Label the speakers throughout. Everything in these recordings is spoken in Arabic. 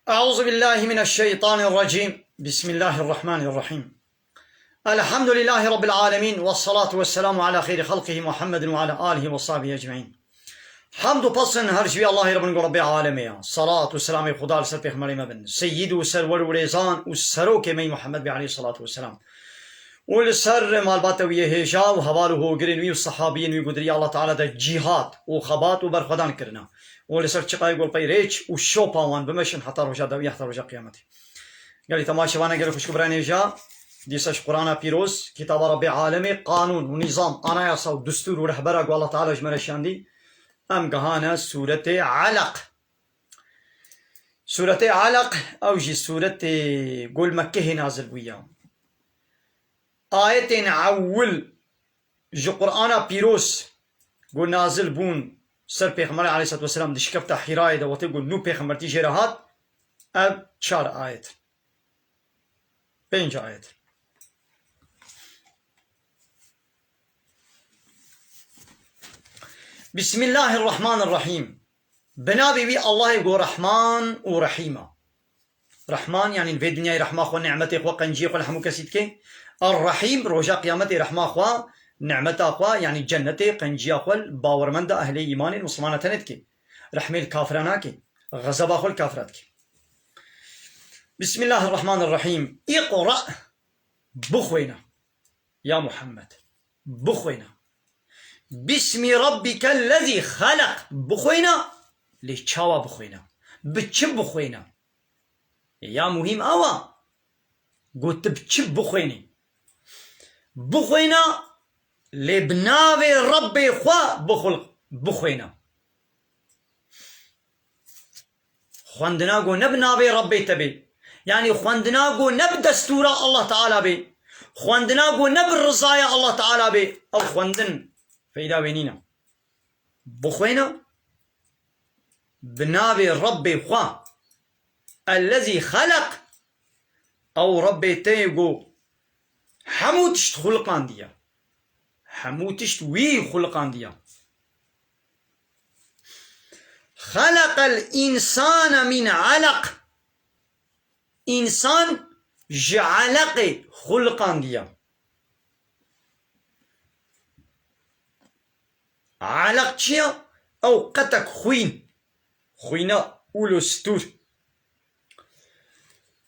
Speaker 1: أعوذ بالله من الشيطان الرجيم. بسم الله الرحمن الرحيم. الحمد لله رب العالمين، والصلاة والسلام على خير خلقه محمد وعلى آله وصحبه أجمعين. حمد و پسند هر شوی الله رب العالمین. صلاة و سلام خدا سر پیغمبر مبن سید و سرور و ریزان و سروک می محمد به علیه الصلاة والسلام و سر مالبات و هجا و حواله گرین و صحابین و قدری الله تعالی ده جهاد و خبات و برخدان کرنا و سر چقای گل پیریچ و شوپاوان بمشن حتی رجا دوی حتی رجا قیامتی. قال تماشا گل خوش کبران جا دیسش قرآن پیروز کتاب رب العالمین قانون و نظام آنایاسا و دستور و رهبره گو الله تعالی جمرشاندی. ام قهانا سورة علق. سورة علق او جي سورة قول مكه نازل ويا آية عول جو قرآن بيروس قول نازل بون سر پیغمبر عليه الصلاة والسلام دشكفتا حراية دواتي قول نو پیغمبر تيجي رهات اب 4 آية 5 آية. بسم الله الرحمن الرحيم. بنابي بي الله يقول رحمن ورحيمة. رحمن يعني في الدنيا رحمة خو نعمتي خو قنجي خو لحمو كسيتك. الرحيم رجا قيامتي رحمة خو نعمتي خو يعني جنتي قنجي خو باورمند أهل إيمان المسلمان تنتك. رحمة الكافرانك غضب خو الكافراتك. بسم الله الرحمن الرحيم. اقرأ بخوينا يا محمد بخوينا بسم ربك الذي خلق. بخوينا ليش تشاوا بخوينا بتشب بخوينا يا مهم أوا قلت بتشب بخويني بخوينا لبناوي ربي خوا بخلق بخوينا خواندنا قو نبناوي ربي تبي يعني خواندنا قو نب دستورة الله تعالى بي خواندنا قو نب الرضايا الله تعالى بي أو خواندن فإذا بينينا بخوينا بنابي ربي خوا الذي خلق أو ربي تيقو حموتشت خلقان ديا حموتشت وي خلقان ديا. خلق الإنسان من علق. إنسان جعلق خلقان ديا. علق چيا او قتك خوين خوينا اولو ستور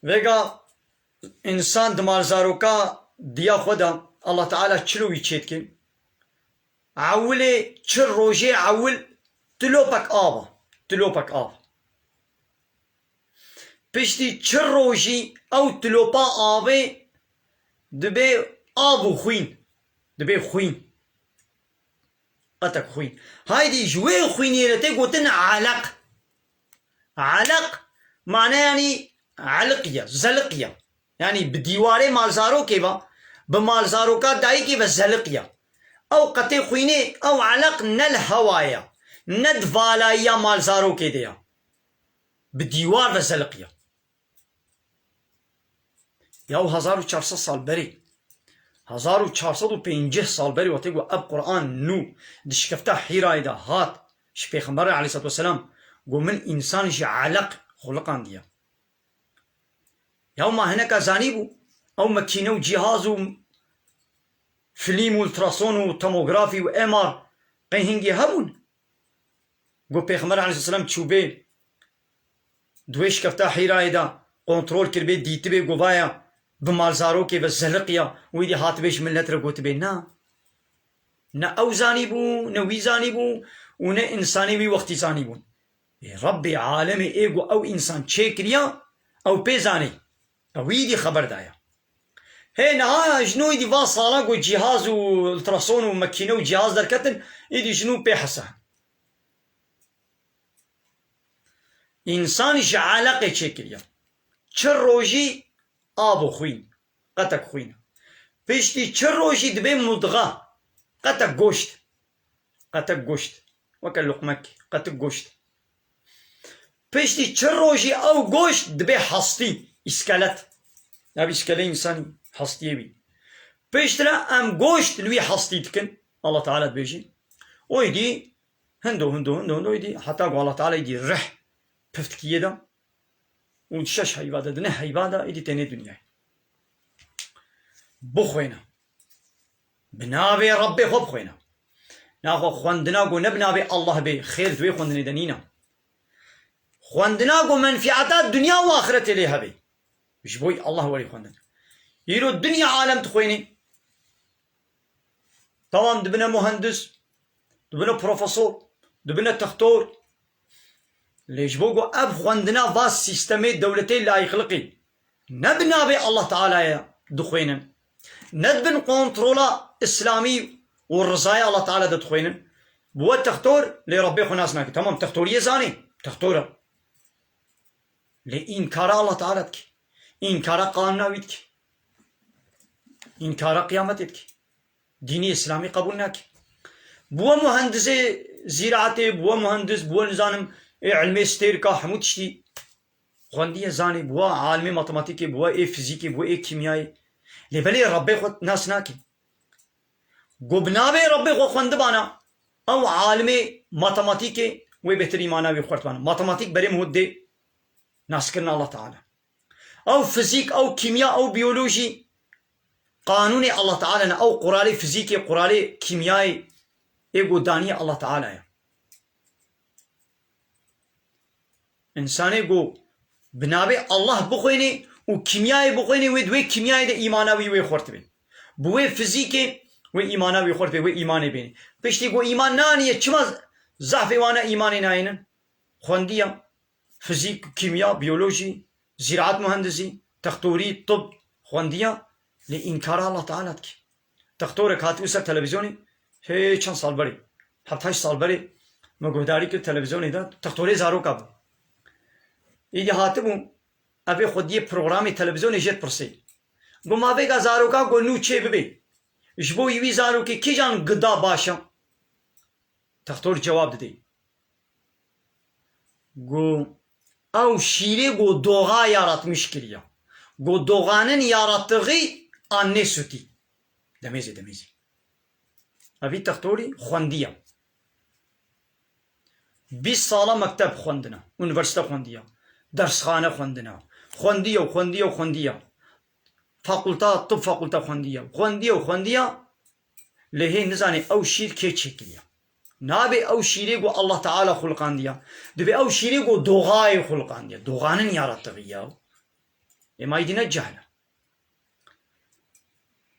Speaker 1: ويقا انسان دمال زاروكا ديا خدا الله تعالى چلوي چيتكن عولي چر روجي عول تلوبك آب پشتي چر روجي او تلوبا آبي دبي آبو خوين دبي خوين قتك خوين. هايدي جوي خوينيرتي قوتن علق. علق معناه يعني علقية زلقية يعني بديواري مالزارو كيبا بمالزارو كا داي كيبا زلقية او قتي خويني او علق نل هوايا ند فالايا مالزارو كي ديا بديوار وزلقية ياو 1400 سال بري 1450 سال بري وتيقو اب قرآن نو دشكفتا حيرايدا هات ش پیغمبر عليه الصلاة والسلام قو من انسان جي علق خلقان ديا يوم ما هناك زانيبو او مكينو جهازو فيلم والتراسون وتوموغرافي وامار قيهنجي هبون قو پیغمبر عليه الصلاة والسلام تشوبي دويش كفتا حيرايدا كنترول كربي ديتبي قوايا بمالزارو كي بزلقيا ويدي هاتبيش ملت رقوت بي نا او زانيبو نوي زانيبو ونا انساني بي وقتي زانيبون ربي عالمي ايقو او انسان تشيكريا او بيزاني او يدي خبر دايا هي نهاية جنو يدي فاصالا قو جهاز والتراسون ومكينة وجهاز دركتن يدي جنو بيحسا انسان جعلقي تشيكريا چر روجي آبو خوين قتك خوين پشتی چر روشی دبي مضغة قتك گوشت وكا لقمك قتك گوشت پشتی چر روشی او گوشت دبي حصتي اسكالت نبي اسكالي انساني حصتي بي پشتنا ام گوشت لوي حصتي تكن الله تعالى بيجي ويدي هندو يدي حتى الله تعالى يدي رح بفتكيه ده وشش هيبادا دنه هيبادا إدي تاني دنيا بخوينا بنابي ربي خب خوينا ناخو خواندنا قو نبنابي الله بي خير دوي خواندني دنينا خواندنا قو منفعات دنيا وآخرة ليها بي مش بوي الله ولي خواندنا يرو الدنيا عالم تخويني طبعا دبنا مهندس دبنا بروفيسور دبنا تختور ليش بوقو أب خواندنا فاس سيستمي دولتين لا يخلقي نبنا بي الله تعالى دخوينا ندبن كونترولا إسلامي والرزايا الله تعالى دخوينا بو التختور لربي خناس ناكي تمام تختورية زاني تختورة لإنكار الله تعالى دك إنكار قانوناويتك إنكار قيامتك ديني إسلامي قبولناك بو مهندس زراعتي بو مهندس بو نزانم علمي ستيركا حمود شتي خواندية زاني بو عالمي ماتماتيكي بو فيزيكي بو كيميائي لبلي ربي خود ناس ناكي قبنابي ربي خود خواندبانا او عالمي ماتماتيكي وي بهتر ايماناوي خورتبانا ماتماتيك بري مهدي ناس كرنا الله تعالى او فيزيك او كيمياء او بيولوجي قانوني الله تعالى او قرالي فيزيكي قرالي كيميائي ايقو دانية الله تعالى انساني قو بنابي الله بخويني وكيميائي بخويني ودوي كيميائي ده ايماناوي وي خورت بين بوي فيزيكي وي ايماناوي خورت بين وي ايماني بين بيشتي قو ايمان نانية چما ضعفي وانا ايماني ناينن خوندية فيزيك كيمياء بيولوجي زراعة مهندسي تختوري طب خوندية لإنكار الله تعالى تختورك هاتي وسر تلفزيوني هي چند سال بري 7 سال بري مگهداری که تلویزیونی دا تختوری زارو کب ایدی هاتبون ابي خودی پروگرامی تلویزیونی جت پرسی گو ما بگا زارو کا گو نو چه ببی جبو یوی زارو که کی جان گدا باشم تختور جواب دادی گو او شیری گو دوغا yaratmış kiriya گو دوغانın yarattığı anne sütü دميزي ابي تختوري خونديا 20 ساله مكتب خوندنا يونيفرسيتي خونديا درسخانه خونديا فاكولتا طب فاكولتا خونديا لهي نزاني او شير كي تشكليا نابي او شيري گو الله تعالى خلقان ديا دبي او شيري گو دوغاي خلقان ديا دوغانن yarattığı اما يدينا جهله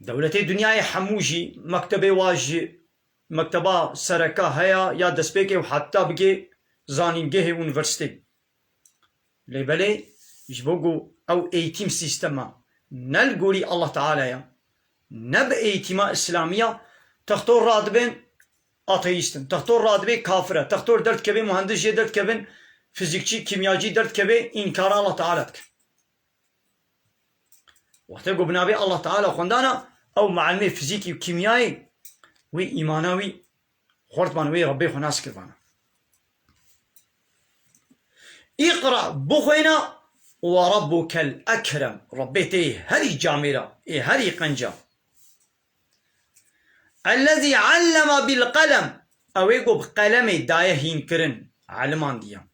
Speaker 1: دولتي دنياي حموجي مكتبه واجي مكتبه سركه هيا يا دسبيكي وحتى بقي زانينجه يونيفرسيتي ليبلي يجبوغو او ايتيم سيستما نلقولي الله تعالى يا نب ايتيما اسلاميه تختور رادبين اتيستن تختور رادبي كافره تختور درت كبي مهندس درت كبن فيزيكçi كيمياجي درت كبي انكار الله تعالى وقت بنابي الله تعالى خوندانا او معلمي فيزيكي وكيميائي وي ايماناوي خورتمان وي ربي خناس كربانا اقرا بخوينا وربك الاكرم ربيتي هري جامره هري قنجا الذي علم بالقلم او يقو بقلمي دايه ينكرن علمان ديا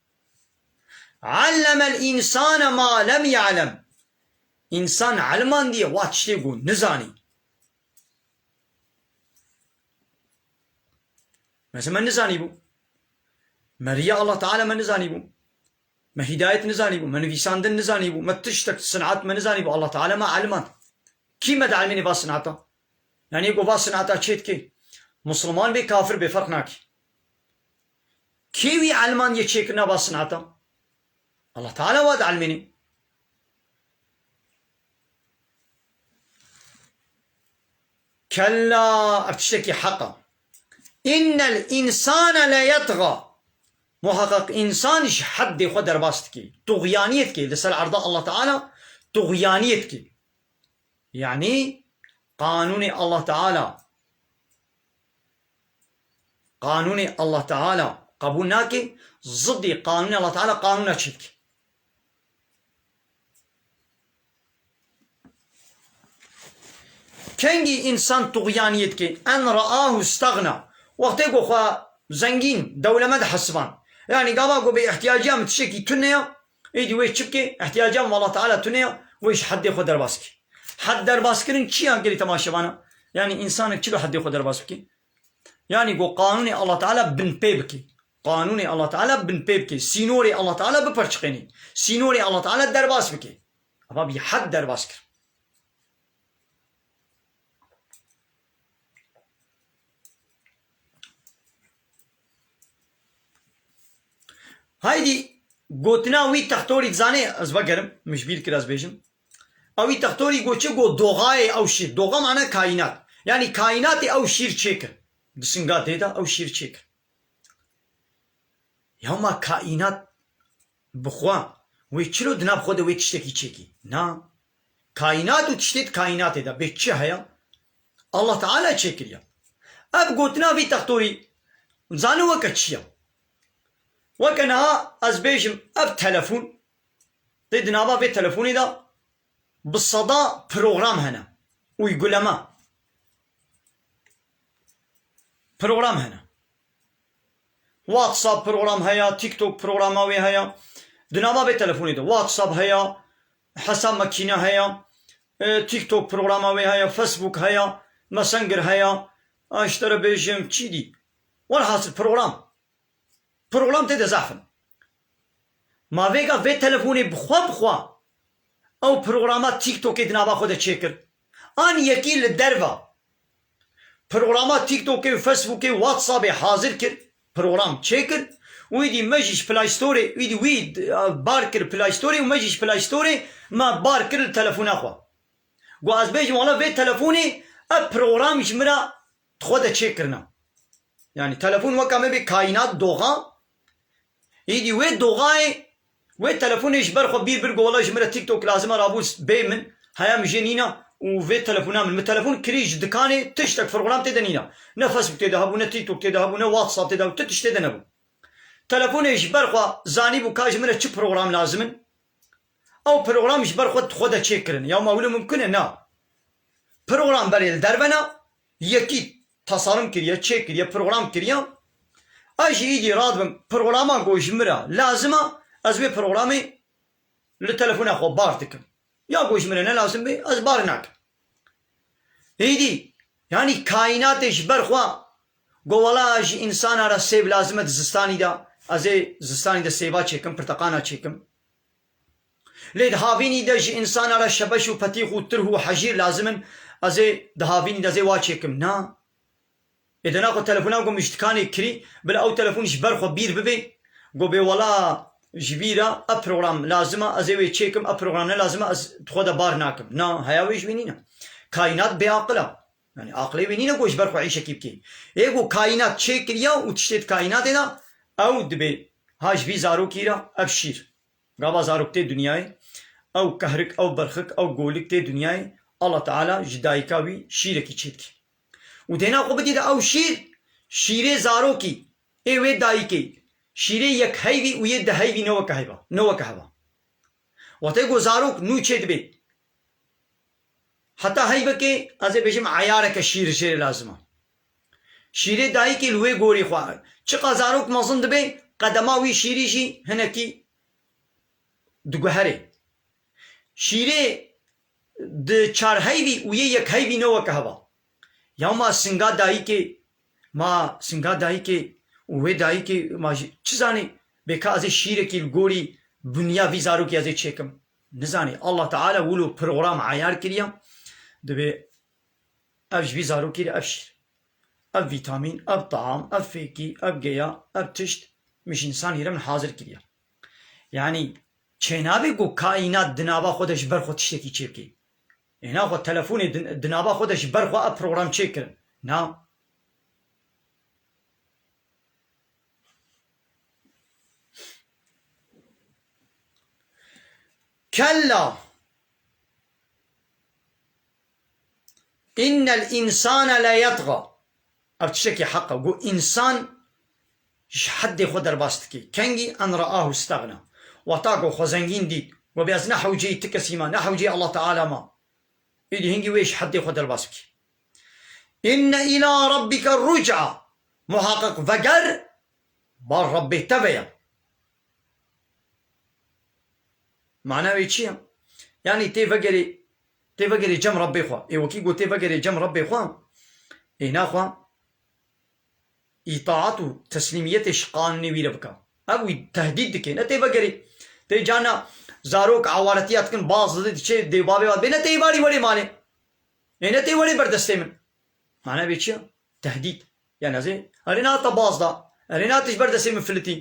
Speaker 1: علم الانسان ما لم يعلم انسان علمان ديا واتشتي قو نزاني مثلا ما نزاني بو ما رياء الله تعالى ما نزاني بو ما هداية نزاني بو ما نفيساندن نزاني بو ما تشتك صنعات ما نزاني بو الله تعالى ما علمان كي ما دعلميني باس صنعاتا يعني يقو باس صنعاتا تشيت كي مسلمان بي كافر بفرق ناكي كيوي علمان يتشيكنا باس صنعاتا الله تعالى واد علميني كلا ارتشتكي حقا إن الإنسان لا يطغى محقق إنسانش حد خود درباستكي طغيانيتك لسال عرضاء الله تعالى طغيانيتك يعني قانون الله تعالى قبولناك ضد قانون الله تعالى قانون أشتك كنجي إنسان طغيانيتك أن رآه استغنى وقت يقول خوا زنجين دولة مد حسبان يعني قابا قو باحتياجية متشكي تنيا ایدی وی چی بکی احتیاجام والله تعالی تونه ویش حد خود در باس کی حد در باس کردن چی انگلی تماشاوانه یعنی انسان چی حد خود در باس بکی یعنی گو قانون الله تعالی بن پی بکی قانون الله تعالی بن پی بکی سینور الله تعالی بپرچقینی سینور الله تعالی در باس بکی اما بی حد در باس کر هایدی گوتنا وی تختوری زانه از بگرم مش بیر کر از بیجم اوی تختوری گو چه گو دوغای او شیر دوغا معنی کائنات یعنی کائنات او شیر چیکر دسنگا دیدا او شیر چیکر یا ما کائنات بخوا وی چلو دناب خود وی تشتکی چیکی نه کائنات و تشتید کائنات دا به چه هیا الله تعالی چیکر یا اب گوتنا وی تختوری زانه وکا چیا وكنا از بيجم اب تلفون ضد نابا في تلفوني دا بالصدى بروغرام هنا ويقول ما بروغرام هنا واتساب بروغرام هيا تيك توك بروغرام هيا دنابا في تلفوني دا واتساب هيا حساب ماكينة هيا تيك توك بروغرام هيا فيسبوك هيا ماسنجر هيا اشترى بيجم تشيدي والحاصل بروغرام پروگرام ته زعفن ما ویگا وی تلفونی بخوا او پروگرامات تیک توک دنابا خود چیکر آن یکی لدروا پروگرامات تیک توک و فیسبوک و واتساب حاضر کر پروگرام چیکر ویدی مجیش پلای ستوری ویدی وید بار کر پلای ستوری و مجیش پلای ستوری ما بار کر تلفون اخوا گو از بیج والا وی تلفونی اب پروگرامش مرا خود چیکرنا یعنی تلفون وکا می بی کائنات دوغا ایدی وی دوغای وی تلفونش برخو بیر گولا جمره تیک توک لازمه رابوس بی من هیا مجنینا و وی تلفونا من تلفون کریج دکانی تشتک پروگرام تدنینا نه فیسبوک تدهبو نه تیک توک تدهبو نه واتساب تدهبو تتش تدنبو تلفونش برخو زانی بو کاج مره چه پروگرام لازمن او پروگرامش برخو خود چک کرن یا معلوم ممکنه نه پروگرام بریل دربنا یکی تصارم کریه چک کریه پروگرام کریه اجي يجي رادبم برنامج جوج مرة لازمة أزبي برنامج للتلفون أخو بارتك يا جوج مرة لازم بي أزبارناك هيدي يعني كائنات إيش برخوا جوالا أجي إنسان على سيب لازمة زستاني دا أزي زستاني دا سيبا تشيكم برتقانا تشيكم ليد هافيني دا جي إنسان على شبش وفتيخ وتره وحجير لازما أزي دهافيني دا زي واتشيكم نا إذا ناخذ تلفونه وقوم يشتكاني كري بلا أو تلفونش برخو بير ببي قو بي ولا جبيرة أبروغرام لازمة أزيوي تشيكم أبروغرام لازمة تخودا بار ناكم نا هياويش بينينا كائنات بعقلة يعني عقلي بينينا قوش برخو عيشة كيبكي إيقو كائنات تشيك ريا وتشتت كائنات هنا أو دبي هاش بي زارو كيرا أبشير قابا زاروك تي دنياي أو كهرك أو برخك أو قولك تي دنياي الله تعالى جدايكاوي شيركي تشيتكي ودينا قو بدي او شيري زاروكي اي وي دايكي شيري يك هيوي ويد هيوي نو كهبا وتيغو زاروك نو تشيد بي حتى هيبكي ازي بيجم عيارك شير لازمه شيري دايكي لوي غوري خوا چقا زاروك مزند بي قدماوي شيري شي هنكي دغهري شيري د چار هيوي وي يك هيوي نو كهبا या माँ सिंगा दाई के वे दाई के माँ चिजाने बेका अज़े शीरे की गोरी बुनिया विजारो की अज़े चेकम नजाने अल्लाह ताला वुलो प्रोग्राम आयार किया दबे अब विजारो की अब शीर अब विटामिन अब ताम अब फेकी अब गया अब तिश्त مش इंसान हिरम हाजिर किया यानी चेनाबे को कायनात दनाबा खुदश बर खुद तशتكي चेकी هنا خو تلفوني دنابا خودش برخوا اب پروگرام چک کرن نا كلا إن الإنسان لا يطغى اب تشكي حقه قو إنسان حد خود رباستكي كنجي أن رآه استغنى وطاقو خزنجين ديد وبيز نحو جي تكسيما نحو جي الله تعالى ما إلي هنجي ويش حد يخد الباسكي إن إلى ربك الرجعة محقق فقر بار ربي تبيا معناه چییە؟ یعنی تێڤەگەری جەم ڕەبێ خوا ئێوەکی گۆ تێڤەگەری جەم ڕەبێ خوا ئێناخوا ئیتاعەت و تەسلیمیەتێش قانونی ویرە بکە ئەوی تهدید دکێ نە تێڤەگەری تێجانە زارۆک ئاوارەتیاتکن باز دەدەی چێ دێبابێ وات بێ نە تێیباری وەرێ مالێ نە تێی وەرێ بەردەستێ من معناه بێ چییە؟ تهدید یان ئەزێ ئەرێ ناتە بازدا ئەرێ ناتش بەردەستێ من فلتی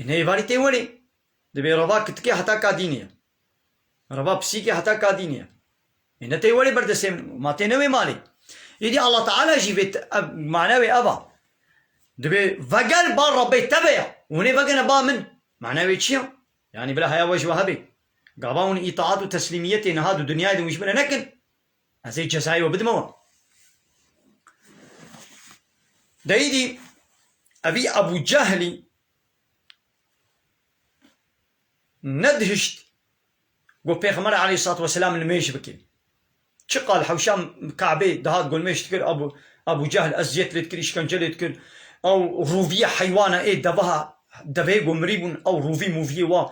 Speaker 1: نەیڤاری تێ وەرێ دەبێ ڕەوا کتکێ هەتا کادی نییە ڕەوا پسیکێ هەتا کادی نییە نە تێی وەرێ بەردەستێ من ما تێنەوێ مالێ ئیدی ئەڵڵا تەعالا ژی بێت معناوێ ئەڤە دەبێ ڤەگەر با ڕەبەی تەبەیە ونێ ڤەگەنە با من معناوێ چییە؟ يعني بلا هيا وجه وهبي قابون إطاعات وتسليميتي نهاد الدنيا دي مش بنا نكن هذي جزاي وبدموا دايدي أبي أبو جهلي ندهشت قو بيغمر عليه الصلاة والسلام الميش بكي قال حوشام كعبي دهاد قول ميش تكر أبو جهل أزيت لي تكر إشكنجة لي تكر أو روفية حيوانة إيه دبها دبه مريبون أو روفي موفي وا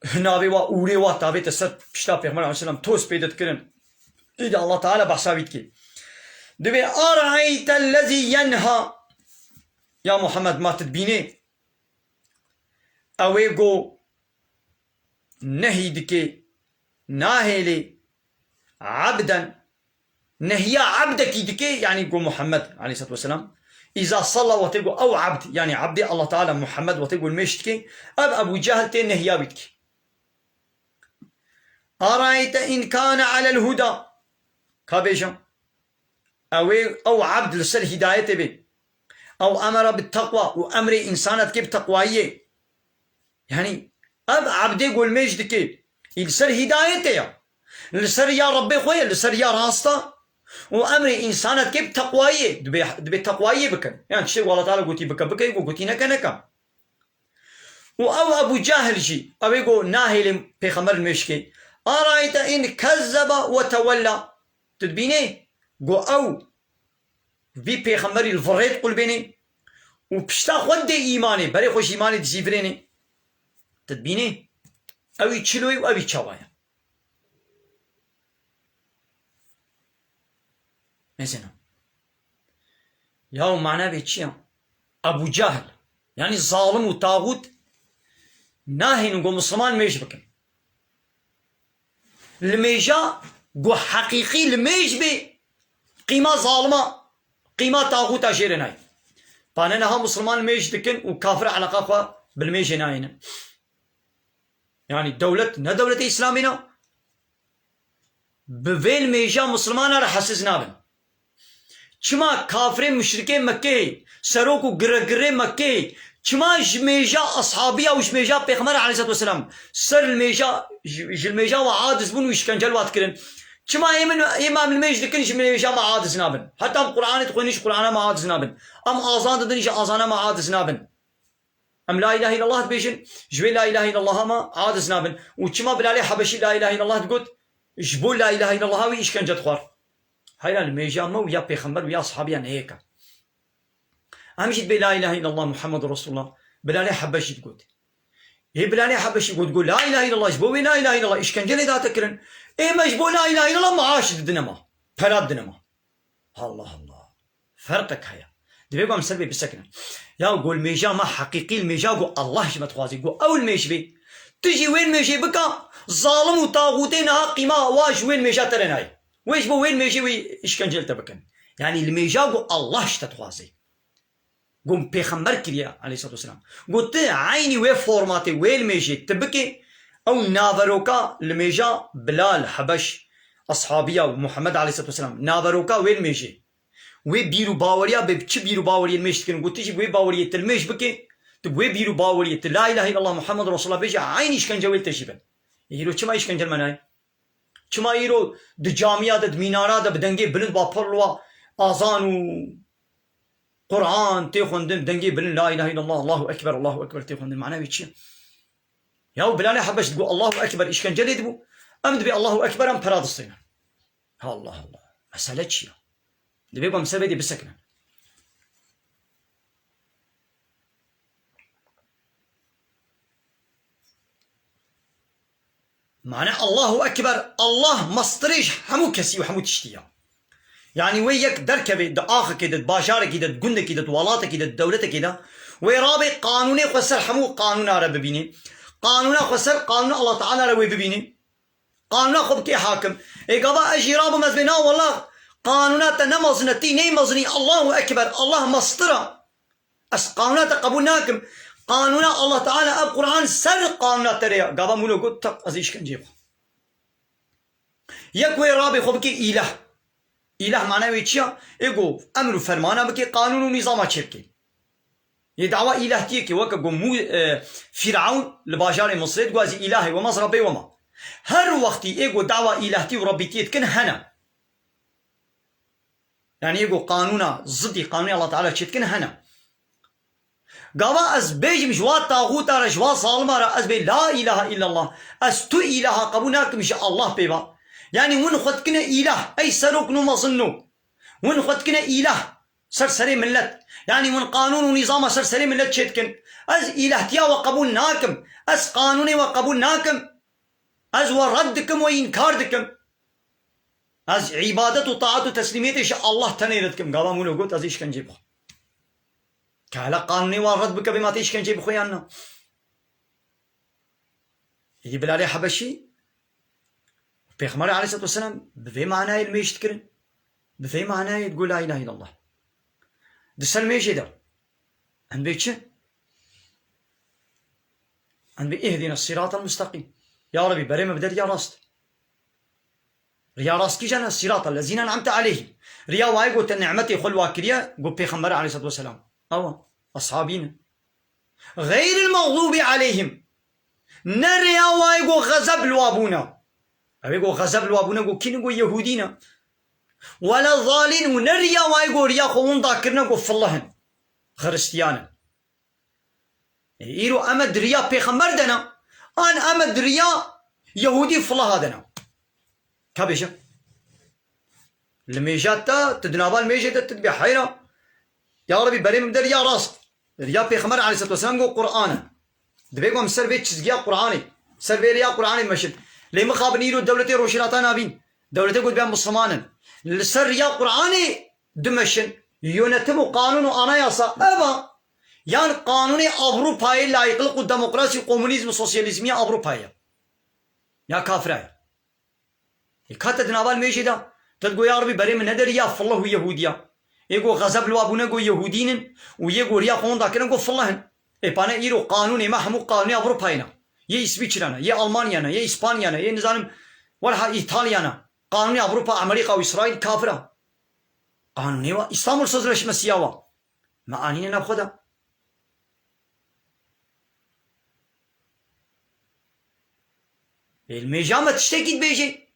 Speaker 1: هنابي وا أوري وا تابي تسر بشتا بيغمر عليه السلام توس بيدت كرن إذا الله تعالى بحسابيت كي دبي أرأيت الذي ينهى يا محمد ما تدبيني أويقو نهي دكي ناهيلي عبدا نهي عبدك دكي يعني يقول محمد عليه الصلاة والسلام إذا صلى وتقول أو عبد يعني عبدي الله تعالى محمد وتقول مشتكي أبو جهل تين نهيا بتكي أرأيت إن كان على الهدى كابيشا أو عبد لسر هدايته بي أو أمر بالتقوى وأمر إنسانة كيف تقوائيه يعني عبدي يقول مشتكي لسر هدايته لسر يا ربي خويا لسر يا راستا وأمر إنسانة كيف تقوائيه دبي تقوائيه بكن يعني شيء والله تعالى قلتي بكا قلتي نكا وأو أبو جاهل جي أو يقول ناهي بيخمر المشكي أرأيت إن كذب وتولى تدبيني قو أو في بيخمري الفريد قل بيني وبشتا خود إيماني بري خوش إيماني تزيفريني تدبيني أو يتشلوي وأو يتشوايا مثلا ياو معناه بيتشيا أبو جهل يعني ظالم وطاغوت ناهي نقول مسلمان ميش بكن الميجا قو حقيقي الميش بي قيمة ظالمة قيمة طاغوت أشيرناي فأنا مسلمان ميش دكن وكافر على قاقوة بالميش ناينا يعني دولة دولة إسلامنا بفيل ميجا مسلمان رح حسسنا بن چما كافر مشركين مكة سروكو قرقر مكة چما جميجا أصحابية وجميجا بيغمر عليه الصلاة والسلام سر الميجا جلميجا وعادز بن ويشكنجل واتكرن چما إمام الميج دكن جميجا ما عادز نابن حتى القرآن تقولنيش قرآن ما عادز نابن أم آزان تدنيش آزان ما عادز نابن أم لا إله إلا الله تبيشن جوي لا إله إلا الله ما عادز نابن وچما بلالي حبشي لا إله إلا الله تقول جبول لا إله إلا الله ويشكنجل خوار هاي الميجا ما ويا بيغمر ويا صحابيا هيك أمشي بلا إله إلا الله محمد رسول الله بلا لي حبش تقول إيه بلا لي حبش تقول لا إله إلا الله جبوي لا إله إلا الله إيش كان جلي ذا تكرن إيه ما جبوا لا إله إلا الله معاش الدنما فلا الدنما الله فرقك هيا دبيبقى مسلبي بالسكنة يا قول ميجا ما حقيقي الميجا قول الله شمت خوازي قول أول ميش بي تجي وين ميجي بكا ظالم وطاغوتين ها قيمة واش وين ميجا ترناي ويش بو وين ميجي وي إيش كان جلت بكن يعني الميجا قول الله شتت خوازي قوم بيخمبر كريا عليه الصلاة والسلام قلت عيني وي فورماتي وي الميجي تبكي أو نافروكا الميجا بلال حبش أصحابية ومحمد عليه الصلاة والسلام نافروكا وي الميجي وي بيرو باوريا بيبتش بيرو باوريا الميش تكن قلت تجي وي باوريا الميش بكي تبوي بيرو باوريا لا إله إلا الله محمد رسول الله بيجي عيني إيش كان جويل تجيبا يرو كما إيش كان جلمناي كما يرو دجامية دد مينارا دد بدنجي بلند بابرلوا آذان قرآن تيخوندن دنجي بلن لا إله إلا الله الله أكبر تيخوندن معناه بيتشي ياو بلالي حبش تقول الله أكبر إيش كان جلد بو أمد بي الله أكبر أم براد الصينة الله مسألة شيء دبي بقى مسألة دي بسكنة معنى الله أكبر الله مصطريش حمو كسي وحمو تشتيا يعني ويك دركبه د آخر كده باشارة كده جند كده ولاته كده دولة كده ويرابي قانوني خسر حمو قانون عرب ببيني قانون خسر قانون الله تعالى روي ببيني قانون خب كي حاكم إقابا أجي راب مزبنا والله قانونات نمزنتي نمزني الله أكبر الله مصطرة أس قانونات قبولناكم قانون الله تعالى القرآن سر قانونات تريا قابا مولو قد تق أزيش كان جيبه يكوي رابي خب كي إله معناه ويتشيا إيقو أمر فرمانا بكي قانون ونظام شركي يدعوى إله تيكي وكا مو فرعون لباجار مصر تقوازي إلهي ومصر ربي وما هر وقتي إيقو دعوى إلهتي وربي تيتكن هنا يعني إيقو قانونا ضدي قانون الله تعالى تشتكن هنا قابا أز بيجي مجوات طاغوتا رجوات صالما را أز بي لا إله إلا الله أز تو إله قبوناك مش الله بيبا يعني ون خدكنا إله أي سروك نمظنو ون خدكنا إله سرسري ملت يعني ون قانون ونظام سرسري ملت شتكن أز إلهتيا وقبول ناكم أز قانوني وقبول ناكم أز وردكم وإنكاردكم أز عبادة وطاعة وتسليمية الله تنيردكم قابا مولو قلت أزيش كان جيبه كالا قانوني ورد بك بما تيش كان جيب خويانا يجي بلالي حبشي بيغمر عليه الصلاة والسلام بفي معناه الميش تكرن بفي معناه تقول لا إله إلا الله دس الميش ده عن بيتش عن بي اهدنا الصراط المستقيم يا ربي بريم بدر يا راست ريا راست كي جانا الصراط الذين أنعمت عليهم ريا واي قلت نعمتي خلوا كريا قل بيغمر عليه الصلاة والسلام أو أصحابين غير المغضوب عليهم نريا واي قل غزب الوابونا أبيقو غزب الوابونا قل كين قل يهودينا ولا الظالين ونريا واي قل ريا خوون ذاكرنا قل فاللهن خريستيانا إيرو أمد ريا بيغمر دنا أن أمد ريا يهودي فالله دنا كابيشا الميجاتا تدنابال ميجاتا تدبي حيرة يا ربي بريم بدر يا راست ريا بيغمر عليه الصلاة والسلام قل قرآن دبيقو مسر بيت تشزقيا قرآني سر بيريا قرآني مشد لي مخاب نيرو دولتي روشيلاتانا بين دولتي قد بيان مسلمانا لسر ريا قرآني دمشن يونتمو قانون أناياسا أبا يعني قانوني أوروباي لا يقلق الديمقراطية والكومونيزم والسوسياليزم يا أوروباي يا كافراي يكات دنابال ميشي دا تلقو يا ربي بريم ندر يا فالله يهوديا يقو غزب الوابونا قو يهودين ويقو ريا خون داكنا قو فاللهن إبانا إيرو قانوني ما حمو قانوني أوروباينا يا إسبيتشرانا يا ألمانيانا يا إسبانيانا يا نظام ولا إيطاليانا قانوني أوروبا أمريكا وإسرائيل كافرة قانوني وا إسلام الصدرش مسياوا معانينا نبخدا الميجامة تشتكي بيجي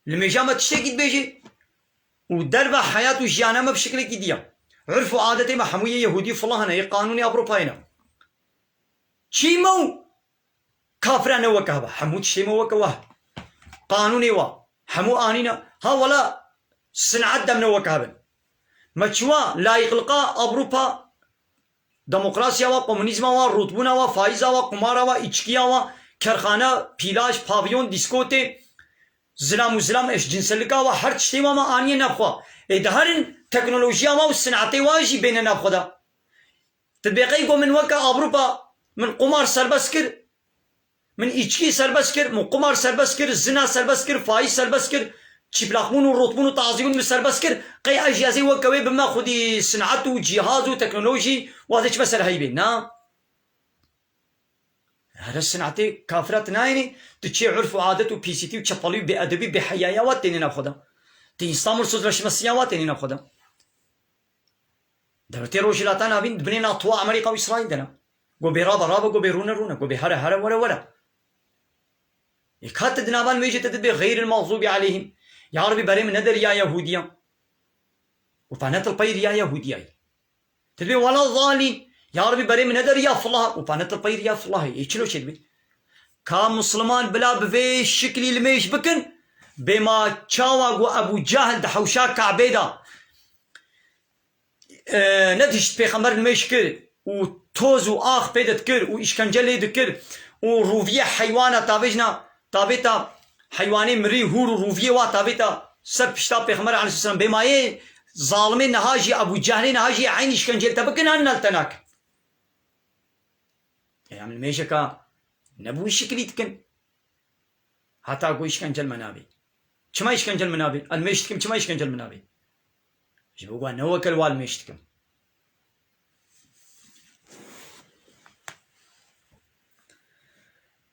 Speaker 1: الميجامة تشتكي بيجي ودرب حياته جيانا ما بشكل كديا عرفوا عادتي ما حموية يهودي فالله هنا قانوني أوروباينا شيمو كافرانا وكهبا حمود شيمو وكواه قانوني وا حمو آنينا ها ولا صنعت دمنا وكهبا مچوا لا يقلقا أوروبا ديمقراطيا و كومونيزم و رتبونا و فايزا و قمارا و إچكيا و كرخانة بيلاج بافيون ديسكوتي زلام وزلام ايش جنسلكا و هر تشتي ما آنية نبخوا ادهارن تكنولوجيا و الصناعتي واجي بين نبخدا تطبيقي قو من وكا أوروبا من قمار سربسكر من إچكي سربسكر من قمار سربسكر زنا سربسكر فايز سربسكر چبلاخمون و رتبون و تعظيمون من سربسكر قي أجيازي وكوي بما خدي صناعت و جهاز و تكنولوجي وهذا ايش بسر هاي بين نا هذا الصناعتي كافرات نايني تشي عرف وعادت و بيسيتي و چپالي و بأدبي بحيايا تيني نبخدا تي إسلام صدرش مسيا تيني نبخدا دولتي روجلاتان أبين دبنين أطواع أمريكا و إسرائيل دنا قو برابا رابا قو برونا رونا قو بهارا هارا ولا ولا يكات دنابان ميجي تدبي غير المغضوب عليهم يا ربي بريم ندر يا يهوديا وفانت البير يا يهوديا تدبي ولا ظالين يا ربي بريم ندر يا فالله وفانت البير يا فالله يشلو شدبي كام مسلمان بلا بفي شكلي الميش بكن بما تشاوغ أبو جهل دحوشا كعبيدا ندهشت بيغمبر الميش كر و توز و آخ بيدت كر و إشكنجل يد كر و روفية حيوانة تابجنا تابتا حيواني مري هور روفيه وا تابتا سر بشتا پیغمبر عليه السلام بمايه ظالمين نهاجي ابو جهل نهاجي عين شكنجل تبكن هنالتناك يعني الميشكا نبوي شكلي تكن حتى اقول شكنجل منابي شما يشكنجل منابي الميشتكم شما يشكنجل منابي جيبوا نوكل والميشتكم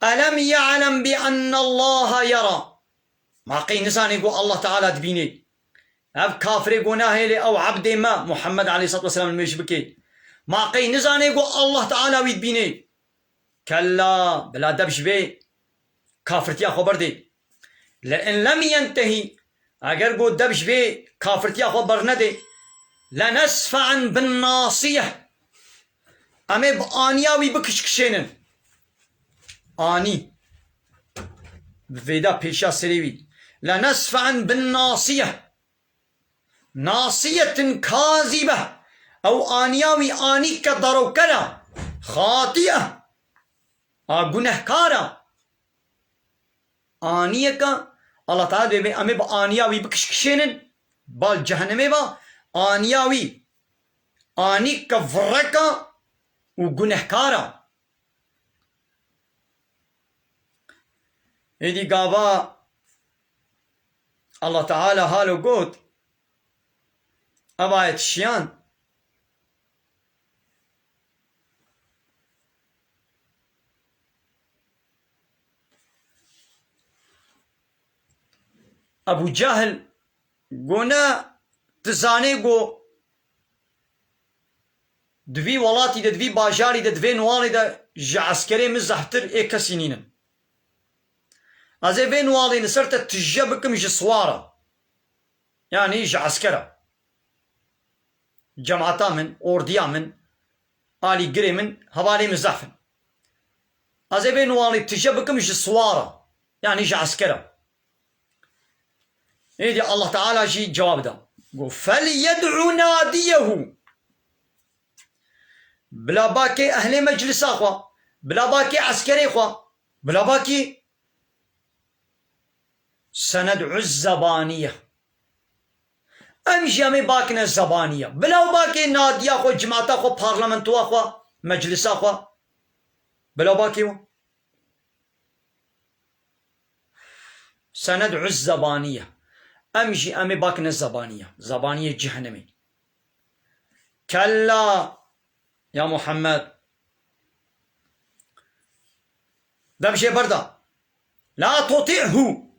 Speaker 1: ألم يعلم بأن الله يرى ما قي نسان يقول الله تعالى تبيني أب كافر يقول ناهي أو عبد ما محمد عليه الصلاة والسلام الميش بكي ما قي نسان يقول الله تعالى ويتبيني كلا بلا دبش بي كافرتيا خبر دي لأن لم ينتهي أجر قول دبش بي كافرتيا خبر ندي لنسفعا بالناصية أمي بآنيا ويبكشكشينن آني بفيدا بيشا سريوي لنسفعا بالناصية ناصية كاذبة أو آنياوي آني كدروكنا خاطئة گنهكارا آنيك الله تعالى بي أمي بآنياوي بكشكشينن بالجهنمي با آنياوي آني كفركا وگنهكارا إيدي قابا الله تعالى هالو قوت أبايت الشيان أبو جهل قونا تزاني قو دوی ولاتي دوی باجاري دوی نوالي دا جعسكري مزحتر ايكا سنين ازي بين والي نسرت تجبكم جسوارة يعني جعسكرة جماعتا من اورديا من آلي قري من هبالي مزحفن ازي بين والي تجبكم جسوارة يعني جعسكرة ايدي الله تعالى جي جواب دا قو فليدعو ناديه بلا باكي أهل مجلس أخوة بلا باكي عسكري أخوة بلا باكي سندعو الزبانية أمشي أمي باكنا الزبانية بلا باكي نادية أخوة جماعة أخوة بارلمنتو أخوة مجلس أخوة بلا باكي سندعو الزبانية أمشي أمي باكنا الزبانية زبانية جهنمي كلا يا محمد دمشي بردا لا تطيعه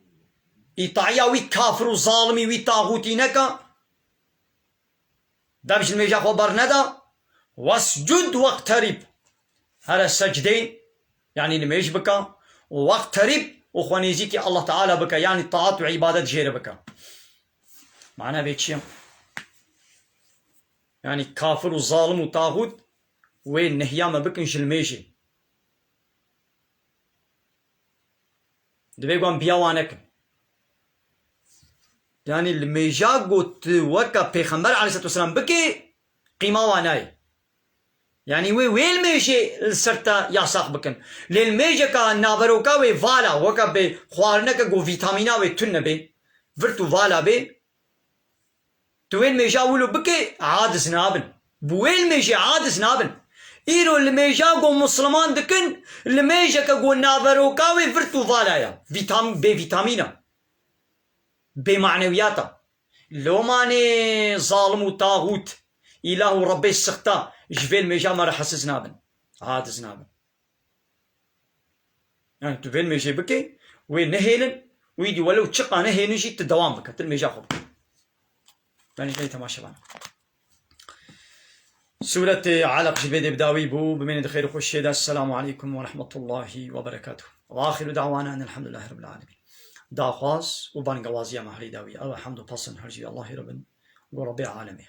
Speaker 1: إطاعيا وي كافر وظالمي وي طاغوتي نكا دمشي الميجا خبر ندا واسجد واقترب هذا السجدين يعني الميج بكا واقترب وخوانيزيكي الله تعالى بكا يعني الطاعات وعبادة جيرة بكا معناه بيتشيم يعني كافر وظالم وطاغوت وين نهيامة بكنش الميجي دبيقوان بيوانك يعني الميجا قوت وكا بيخمبر عليه الصلاة والسلام بكي قيمة واناي يعني وين الميجي السرطة ياساق بكن للميجا كا نابروكا وي فالا وكا بي خوارنكا قو فيتامينا وي تن بي فرتو فالا بي توين ميجا ولو بكي عاد سنابن بوين ميجي عاد سنابن إيرو الميجا قو مسلمان دكن الميجا كا قو نابروكاوي فرتو فالايا بفيتامينا بمعنوياتا لو ماني ظالم وطاغوت إله ربي السخطة جفي الميجا ما رح سنابن عاد سنابن يعني توين ميجي بكي وين نهيلن ويدي ولو تشقى نهيلن شي تدوام بك الميجا خب يعني جاي تماشى معنا سورة علق جبيد بداوي بو بمن دخير خوش السلام عليكم ورحمة الله وبركاته وآخر دعوانا أن الحمد لله رب العالمين دا خاص وبان قوازيا محلي داوي الحمد بصن هرجي الله رب ورب العالمين